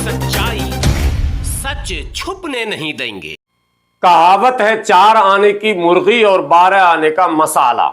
सच्चाई सच छुपने नहीं देंगे। कहावत है 4 आने की मुर्गी और 12 आने का मसाला।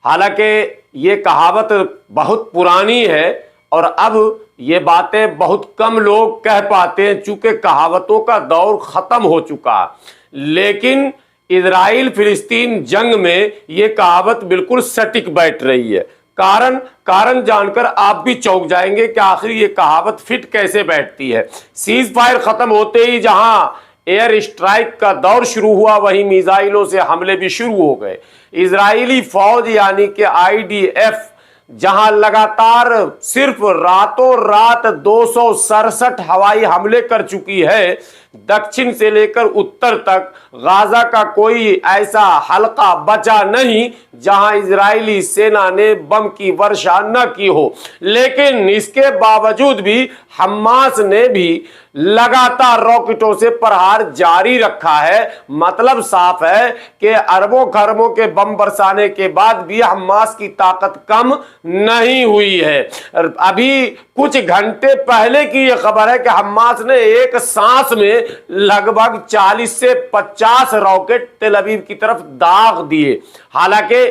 हालांकि ये कहावत बहुत पुरानी है और अब ये बातें बहुत कम लोग कह पाते हैं, चूंकि कहावतों का दौर खत्म हो चुका। लेकिन इजराइल फिलिस्तीन जंग में ये कहावत बिल्कुल सटीक बैठ रही है। कारण जानकर आप भी चौंक जाएंगे कि आखिर ये कहावत फिट कैसे बैठती है। सीज फायर खत्म होते ही जहां एयर स्ट्राइक का दौर शुरू हुआ, वहीं मिसाइलों से हमले भी शुरू हो गए। इजरायली फौज यानी कि IDF जहां लगातार सिर्फ रातों रात 267 हवाई हमले कर चुकी है, दक्षिण से लेकर उत्तर तक गाजा का कोई ऐसा हलका बचा नहीं जहां इजरायली सेना ने बम की वर्षा न की हो। लेकिन इसके बावजूद भी हमास ने भी लगातार रॉकेटों से प्रहार जारी रखा है। मतलब साफ है कि अरबों खरबों के बम बरसाने के बाद भी हमास की ताकत कम नहीं हुई है। अभी कुछ घंटे पहले की यह खबर है कि हमास ने एक सांस में लगभग 40 से 50 रॉकेट तेल अवीव की तरफ दाग दिए। हालांकि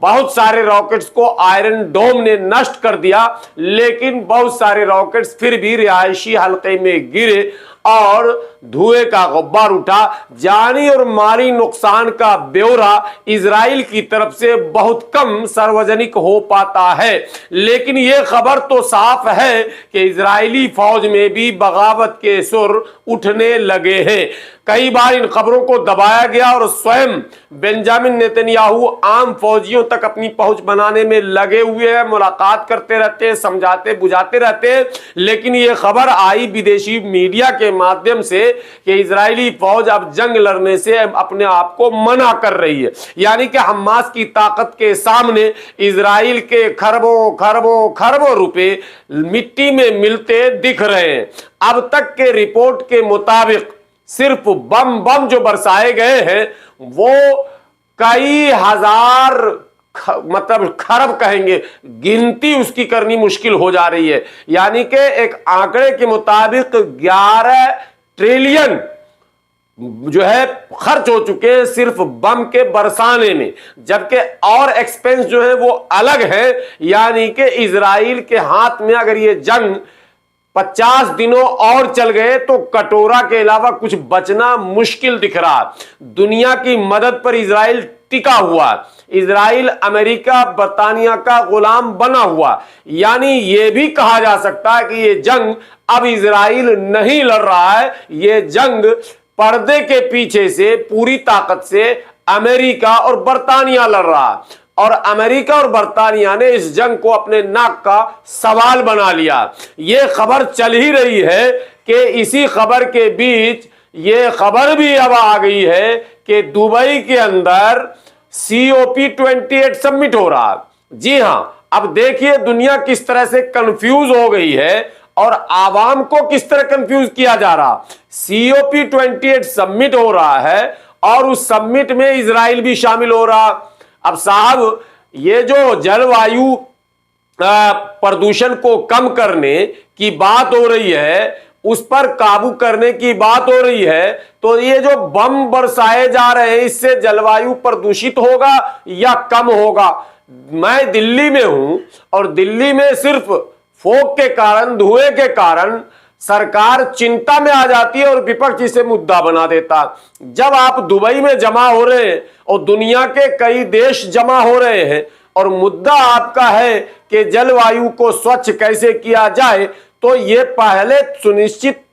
बहुत सारे रॉकेट्स को आयरन डोम ने नष्ट कर दिया, लेकिन बहुत सारे रॉकेट्स फिर भी रिहायशी हल्के में गिरे और धुएं का गुब्बार उठा। जानी और माली नुकसान का ब्यौरा इजराइल की तरफ से बहुत कम सार्वजनिक हो पाता है। लेकिन यह खबर तो साफ है कि इजरायली फौज में भी बगावत के सुर उठने लगे हैं। कई बार इन खबरों को दबाया गया और स्वयं बेंजामिन नेतन्याहू आम फौजियों तक अपनी पहुंच बनाने में लगे हुए हैं, मुलाकात करते रहते हैं, समझाते बुझाते रहते हैं। लेकिन यह खबर आई विदेशी मीडिया के माध्यम से कि इजरायली फौज अब जंग लड़ने से अपने आप को मना कर रही है। यानी कि हमास की ताकत के सामने इजराइल के खरबों खरबों खरबों रुपए मिट्टी में मिलते दिख रहे हैं। अब तक के रिपोर्ट के मुताबिक सिर्फ बम जो बरसाए गए हैं वो कई हजार मतलब खरब कहेंगे, गिनती उसकी करनी मुश्किल हो जा रही है। यानी कि एक आंकड़े के मुताबिक 11 ट्रिलियन जो है खर्च हो चुके हैं सिर्फ बम के बरसाने में, जबकि और एक्सपेंस जो है वो अलग है। यानी कि इजराइल के हाथ में अगर ये जंग 50 दिनों और चल गए तो कटोरा के अलावा कुछ बचना मुश्किल दिख रहा। दुनिया की मदद पर इजराइल टिका हुआ, इजराइल अमेरिका बरतानिया का गुलाम बना हुआ। यानी यह भी कहा जा सकता है कि यह जंग अब इजराइल नहीं लड़ रहा है, यह जंग पर्दे के पीछे से पूरी ताकत से अमेरिका और बरतानिया लड़ रहा है। और अमेरिका और बरतानिया ने इस जंग को अपने नाक का सवाल बना लिया। यह खबर चल ही रही है कि इसी खबर के बीच यह खबर भी अब आ गई है कि दुबई के अंदर COP28 समिट हो रहा है। जी हां, अब देखिए दुनिया किस तरह से कंफ्यूज हो गई है और आवाम को किस तरह कंफ्यूज किया जा रहा। COP28 समिट हो रहा है और उस समिट में इजराइल भी शामिल हो रहा। अब साहब, ये जो जलवायु प्रदूषण को कम करने की बात हो रही है, उस पर काबू करने की बात हो रही है, तो ये जो बम बरसाए जा रहे हैं इससे जलवायु प्रदूषित होगा या कम होगा? मैं दिल्ली में हूं और दिल्ली में सिर्फ फोग के कारण, धुएं के कारण सरकार चिंता में आ जाती है और विपक्ष इसे मुद्दा बना देता। जब आप दुबई में जमा हो रहे हैं और दुनिया के कई देश जमा हो रहे हैं और मुद्दा आपका है कि जलवायु को स्वच्छ कैसे किया जाए, तो ये पहले सुनिश्चित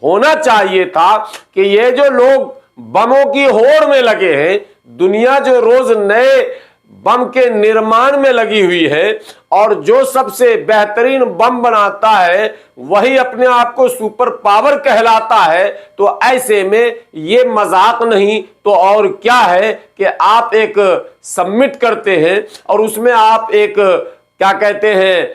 होना चाहिए था कि ये जो लोग बमों की होड़ में लगे हैं, दुनिया जो रोज नए बम के निर्माण में लगी हुई है और जो सबसे बेहतरीन बम बनाता है वही अपने आप को सुपर पावर कहलाता है, तो ऐसे में ये मजाक नहीं तो और क्या है कि आप एक सबमिट करते हैं और उसमें आप एक क्या कहते हैं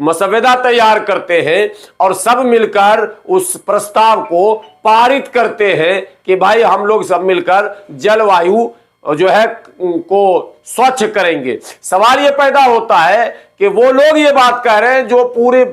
मसवदा तैयार करते हैं और सब मिलकर उस प्रस्ताव को पारित करते हैं कि भाई हम लोग सब मिलकर जलवायु जो है को स्वच्छ करेंगे। सवाल ये पैदा होता है कि वो लोग ये बात कह रहे हैं जो पूरे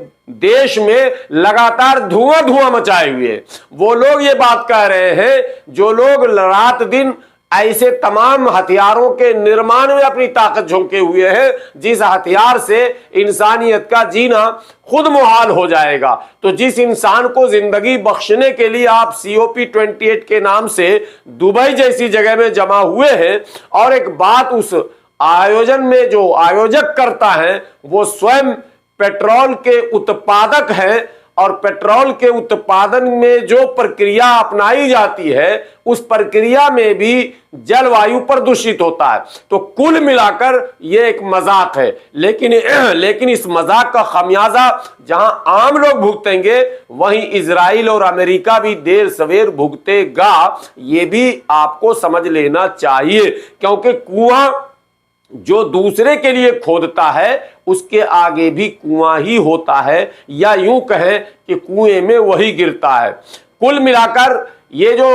देश में लगातार धुआं धुआं मचाए हुए हैं। वो लोग ये बात कह रहे हैं, जो लोग रात दिन ऐसे तमाम हथियारों के निर्माण में अपनी ताकत झोंके हुए हैं, जिस हथियार से इंसानियत का जीना खुद मुहाल हो जाएगा। तो जिस इंसान को जिंदगी बख्शने के लिए आप COP28 के नाम से दुबई जैसी जगह में जमा हुए हैं, और एक बात, उस आयोजन में जो आयोजक करता है वो स्वयं पेट्रोल के उत्पादक है, और पेट्रोल के उत्पादन में जो प्रक्रिया अपनाई जाती है उस प्रक्रिया में भी जलवायु प्रदूषित होता है। तो कुल मिलाकर यह एक मजाक है, लेकिन इस मजाक का खमियाजा जहां आम लोग भुगतेंगे, वहीं इजराइल और अमेरिका भी देर सवेर भुगतेगा। यह भी आपको समझ लेना चाहिए, क्योंकि कुआं जो दूसरे के लिए खोदता है उसके आगे भी कुआं ही होता है, या यूं कहें कि कुएं में वही गिरता है। कुल मिलाकर ये जो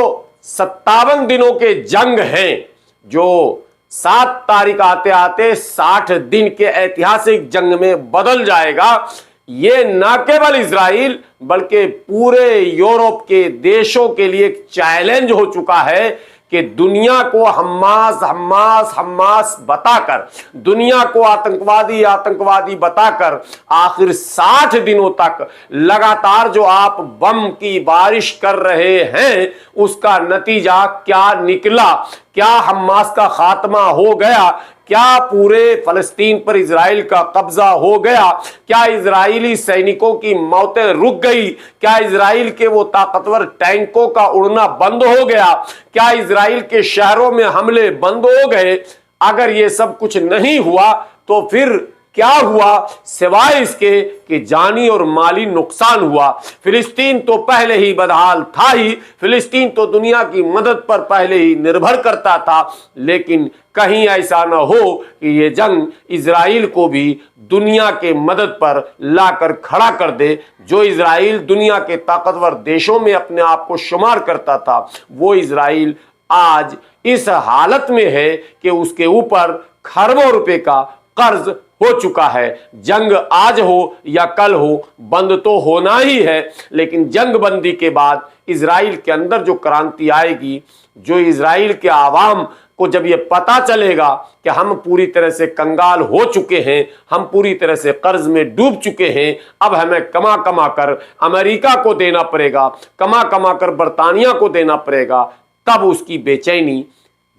57 दिनों के जंग हैं, जो 7 तारीख आते आते 60 दिन के ऐतिहासिक जंग में बदल जाएगा, ये न केवल इजराइल बल्कि पूरे यूरोप के देशों के लिए एक चैलेंज हो चुका है कि दुनिया को हमास हमास हमास बताकर, दुनिया को आतंकवादी आतंकवादी बताकर, आखिर 60 दिनों तक लगातार जो आप बम की बारिश कर रहे हैं उसका नतीजा क्या निकला? क्या हमास का खात्मा हो गया? क्या पूरे फलस्तीन पर इजराइल का कब्जा हो गया? क्या इजरायली सैनिकों की मौतें रुक गई? क्या इजराइल के वो ताकतवर टैंकों का उड़ना बंद हो गया? क्या इजराइल के शहरों में हमले बंद हो गए? अगर ये सब कुछ नहीं हुआ तो फिर क्या हुआ, सिवाय इसके कि जानी और माली नुकसान हुआ। फिलिस्तीन तो पहले ही बदहाल था ही, फिलिस्तीन तो दुनिया की मदद पर पहले ही निर्भर करता था, लेकिन कहीं ऐसा न हो कि ये जंग इजराइल को भी दुनिया के मदद पर लाकर खड़ा कर दे। जो इजराइल दुनिया के ताकतवर देशों में अपने आप को शुमार करता था, वो इजराइल आज इस हालत में है कि उसके ऊपर खरबों रुपए का कर्ज हो चुका है। जंग आज हो या कल हो, बंद तो होना ही है, लेकिन जंग बंदी के बाद इजराइल के अंदर जो क्रांति आएगी, जो इजराइल के आवाम को जब ये पता चलेगा कि हम पूरी तरह से कंगाल हो चुके हैं, हम पूरी तरह से कर्ज में डूब चुके हैं, अब हमें कमा कमा कर अमेरिका को देना पड़ेगा, कमा कमा कर बर्तानिया को देना पड़ेगा, तब उसकी बेचैनी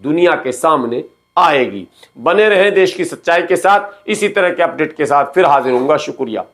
दुनिया के सामने आएगी। बने रहें देश की सच्चाई के साथ। इसी तरह के अपडेट के साथ फिर हाजिर होऊंगा। शुक्रिया।